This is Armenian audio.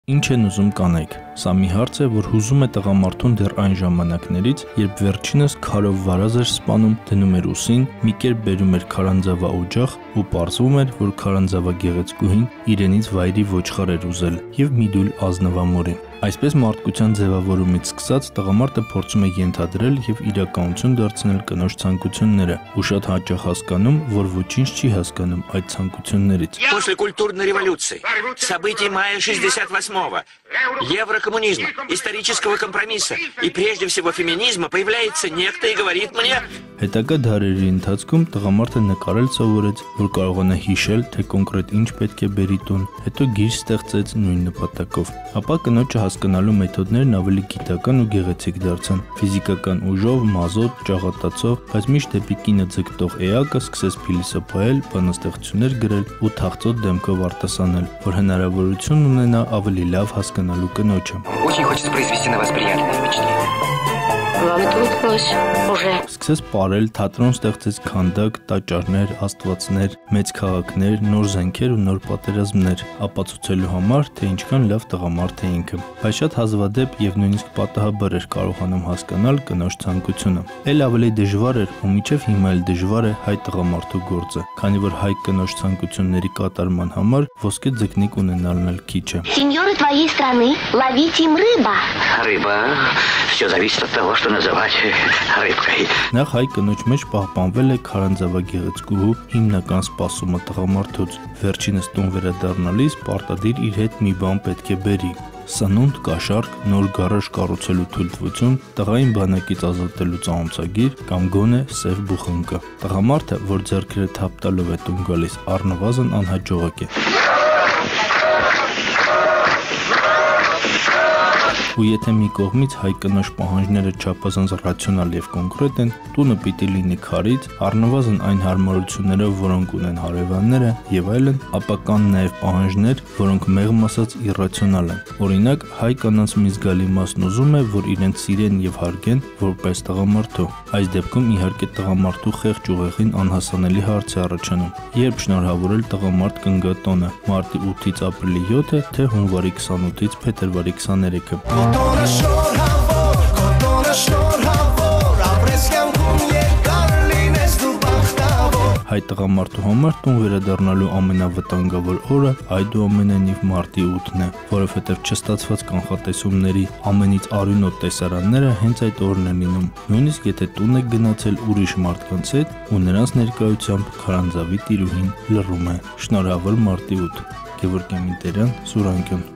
Ինչ են ուզում կանայք։ Սա մի հարց է, որ հուզում է տղամարդուն դեռ այն ժամանակներից, երբ վերջինս քարով վարազ էր սպանում, դնում էր ուսին, մի կերպ բերում էր քարանձավա օջախ ու պարզվում էր, որ քարանձավա գեղեցկուհին իրենից վայրի ոչխար էր ուզել եւ մի դուլ ազնվամորի։ Այսպես մարդկության ձևավորումից սկսած տղամարդը փորձում է ենթադրել եւ իրականություն дարձնել կնոջ ցանկությունները ու շատ հաճախ հասկանում, որ ոչինչ չի հասկանում այդ ցանկություններից։ После культурной революции, событий мая 68-го, еврокоммунизма, исторического компромисса и прежде всего феминизма появляется некто и говорит мне... Հետագա դարերի ընթացքում տղամարդը նկարել սովորեց, որ կարողանա հիշել, թե կոնկրետ ինչ պետք է բերի տուն, հետո գիր ստեղծեց նույն նպատակով։ Ապա կնոջը հասկանալու մեթոդներն ավելի գիտական ու գեղեցիկ դարձան։ Ֆիզիկական ուժով, մազոտ, ճաղատացող, բայց միշտ դեպի կինը ձգտող էակը սկսեց փիլիսոփայել, բանաստեղծություններ գրել ու թախծոտ դեմքով արտասանել, որ հնարավորություն ունենա ավելի լավ հասկանալու կնոջը։ Очень хочется произвести на вас приятное впечатление. Вам это удалось уже. Սկսեց պարել, թատրոն ստեղծեց քանդակ, տաճարներ, աստվածներ, մեծ քաղաքներ, նոր զենքեր ու նոր պատերազմներ, ապացուցելու համար, թե ինչքան լավ տղամարդ է ինքը։ Բայց շատ հազվադեպ եւ նույնիսկ պատահաբար էր կարողանում հասկանալ կնոջ ցանկությունը։ Էլ ավելի դժվար էր ու մինչև հիմա էլ դժվար է հայ տղամարդու գործը, քանի որ հայ կնոջ ցանկությունների կատարման համար ոսկե ձկնիկ ունենալն էլ քիչ է։ Сеньоры твоей страны, ловите им рыба. Рыба. Все зависит от того, что называть рыбкой. Նախ հայ կնոջ մեջ պահպանվել է քարանձավա գեղեցկուհու հիմնական սպասումը տղամարդուց։ Վերջինս տուն վերադառնալիս պարտադիր իր հետ մի բան պետք է բերի։ Սնունդ, կաշառք, նոր գարաժ կառուցելու թույլտվություն, տղային բանակից ազատելու ծանոթագիր կամ գոնե սև բուխնկա։ Տղամարդը, որ ձեռքերը թափ տալով է տուն գալիս, առնվազն անհաջողակ է։ Ու եթե մի կողմից հայ կնոջ պահանջները չափազանց ռացիոնալ եւ կոնկրետ են, տունը պիտի լինի քարից, առնվազն այն հարմարություններով, որոնք ունեն հարևանները եւ այլն, ապա կան նաեւ պահանջներ, որոնք մեղմ ասած իռացիոնալ են։ Օրինակ, հայ կանանց մի զգալի մասն ուզում է, որ իրենց սիրեն եւ հարգեն որպես տղամարդու։ Այս դեպքում իհարկե տղամարդու խեղճ ուղեղին անհասանելի հարց է առաջանում. երբ շնորհավորել տղամարդ կնգա տոնը, մարտի 8-ից ապրիլի 7-ը, թե հունվարի 28-ից փետրվարի 23-ը։ Հայ տղամարդու համար տուն վերադառնալու ամենավտանգավոր օրը այդուամենայնիվ մարտի 8-ն է, որովհետև չստացված կանխատեսումների ամենից արյունոտ տեսարանները հենց այդ օրն են լինում, նույնիսկ եթե տուն եք գնացել ուրիշ մարդկանց հետ ու նրանց ներկայությամբ քարանձավի տիրուհին լռում է։ Շնորհավոր մարտի 8, Գևորգ Էմինտերյան, Սուրանկյուն։